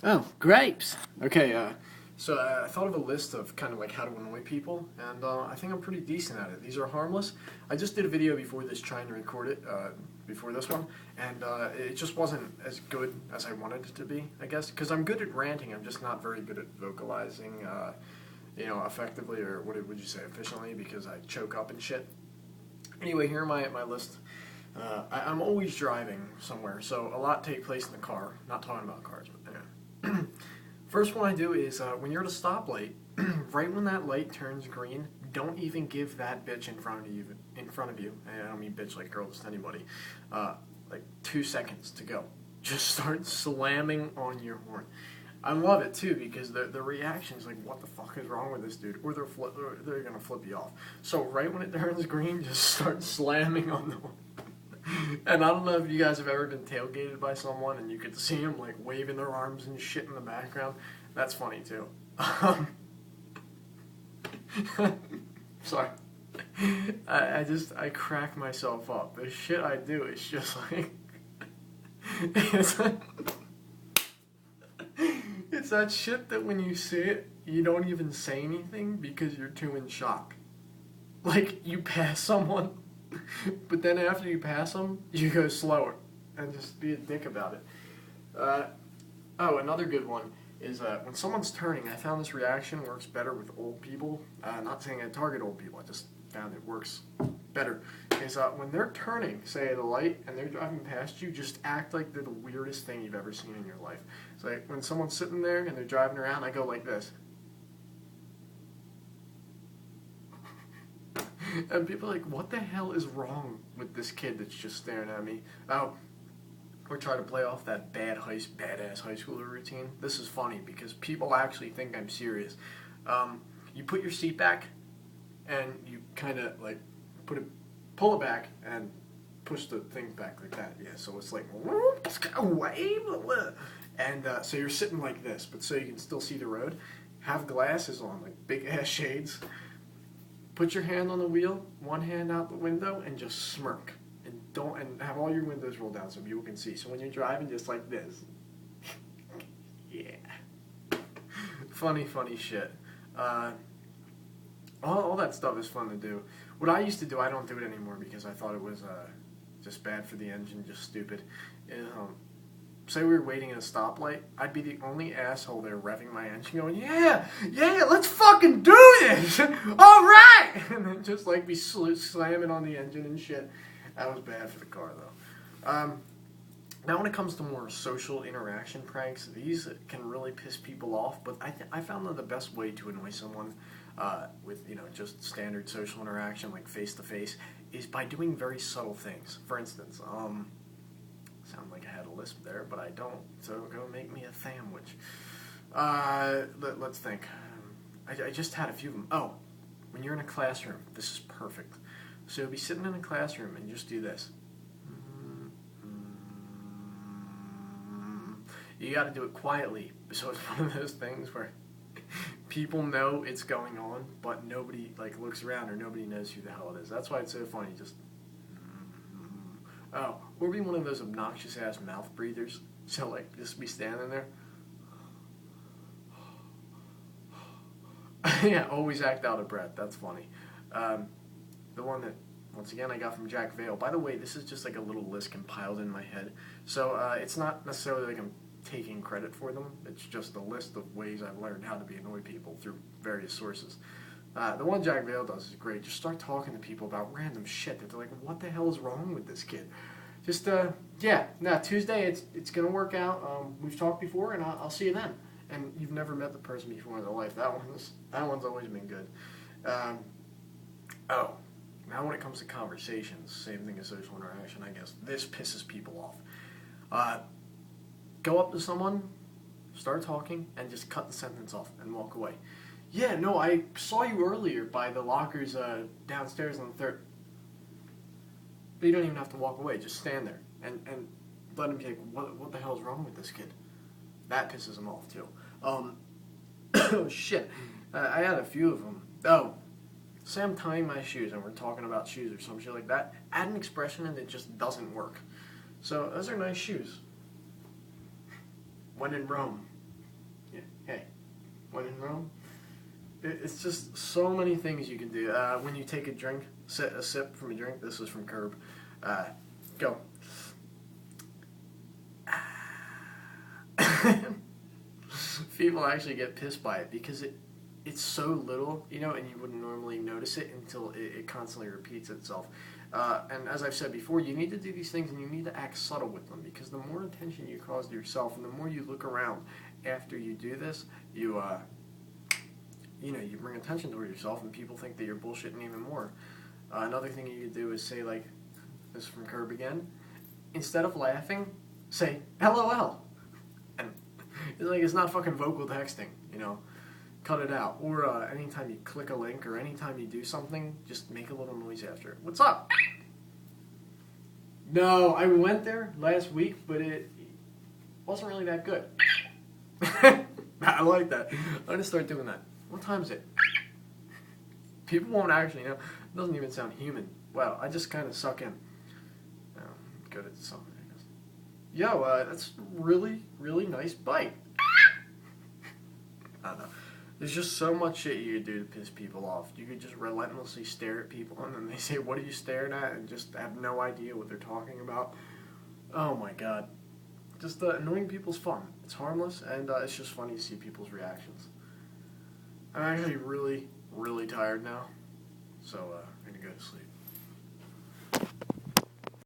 Oh, grapes. Okay, I thought of a list of kind of like how to annoy people, and I think I'm pretty decent at it. These are harmless. I just did a video before this trying to record it, before this one, and it just wasn't as good as I wanted it to be, I guess, because I'm good at ranting, I'm just not very good at vocalizing, effectively, or what would you say, efficiently, because I choke up and shit. Anyway, here are my list. I'm always driving somewhere, so a lot take place in the car. Not talking about cars, but anyway. First one I do is when you're at a stoplight, right when that light turns green, don't even give that bitch in front of you. And I don't mean bitch like girl, just anybody. Like 2 seconds to go. Just start slamming on your horn. I love it too because the reaction is like, what the fuck is wrong with this dude? Or they're gonna flip you off. So right when it turns green, just start slamming on the horn. And I don't know if you guys have ever been tailgated by someone and you get to see them like waving their arms and shit in the background. That's funny too. Sorry. I crack myself up. The shit I do is just like it's that shit that when you see it, you don't even say anything because you're too in shock. Like you pass someone. But then after you pass them, you go slower and just be a dick about it. Another good one is when someone's turning, I found this reaction works better with old people. Not saying I target old people, I just found it works better. Is when they're turning, say at a light, and they're driving past you, just act like they're the weirdest thing you've ever seen in your life. It's like when someone's sitting there and they're driving around, I go like this. And people are like, what the hell is wrong with this kid that's just staring at me? Oh, or try to play off that badass high schooler routine. This is funny because people actually think I'm serious. You put your seat back and you kind of like pull it back and push the thing back like that. Yeah, so it's like, and so you're sitting like this, but so you can still see the road. Have glasses on, like big ass shades. Put your hand on the wheel, one hand out the window, and just smirk. And have all your windows rolled down so people can see. So when you're driving, just like this. Yeah. Funny shit. All that stuff is fun to do. What I used to do, I don't do it anymore because I thought it was just bad for the engine, just stupid. Say we were waiting at a stoplight, I'd be the only asshole there revving my engine going, yeah, let's fucking do this! Alright! And then just like be slamming on the engine and shit. That was bad for the car though. Now when it comes to more social interaction pranks, these can really piss people off, but I found that the best way to annoy someone with, just standard social interaction like face-to-face is by doing very subtle things. For instance, sound like I had a lisp there, but I don't, so go make me a sandwich. Let's think. I just had a few of them. Oh, when you're in a classroom, this is perfect. So you'll be sitting in a classroom and just do this. You gotta do it quietly, so it's one of those things where people know it's going on, but nobody looks around or nobody knows who the hell it is. That's why it's so funny, just or be one of those obnoxious ass mouth breathers. So just be standing there. Yeah, always act out of breath. That's funny. The one that, once again, I got from Jack Vale. By the way, this is just like a little list compiled in my head. So it's not necessarily like I'm taking credit for them. It's just a list of ways I've learned how to be annoy people through various sources. The one Jack Vale does is great. Just start talking to people about random shit that they're like, what the hell is wrong with this kid? Just, Tuesday, it's going to work out. We've talked before, and I'll see you then. And you've never met the person before in their life. That one's always been good. Now when it comes to conversations, same thing as social interaction, I guess. This pisses people off. Go up to someone, start talking, and just cut the sentence off and walk away. Yeah, no, I saw you earlier by the lockers downstairs on the 3rd. But you don't even have to walk away. Just stand there and let him be like, what the hell is wrong with this kid? That pisses him off, too. Oh, shit. I had a few of them. Oh, say I'm tying my shoes and we're talking about shoes or some shit like that. Add an expression and it just doesn't work. So those are nice shoes. When in Rome. Yeah. Hey, when in Rome? It's just so many things you can do. When you take a drink, a sip from a drink. This is from Curb. Go. People actually get pissed by it because it's so little, you know, and you wouldn't normally notice it until it constantly repeats itself. And as I've said before, you need to do these things and you need to act subtle with them because the more attention you cause to yourself and the more you look around after you do this, you you bring attention toward yourself and people think that you're bullshitting even more. Another thing you could do is say, like, this is from Curb again, instead of laughing, say LOL. And it's not fucking vocal texting, you know. Cut it out. Or anytime you click a link or anytime you do something, just make a little noise after it. What's up? No, I went there last week, but it wasn't really that good. I like that. I'm going to start doing that. What time is it? People won't actually know. It doesn't even sound human. Wow, I just kind of suck in. Go to something. Yo, that's really, really nice bite. I don't know. There's just so much shit you could do to piss people off. You could just relentlessly stare at people and then they say, what are you staring at? And just have no idea what they're talking about. Oh my god. Just annoying people's fun. It's harmless and it's just funny to see people's reactions. I'm actually really, really tired now. So I'm going to go to sleep.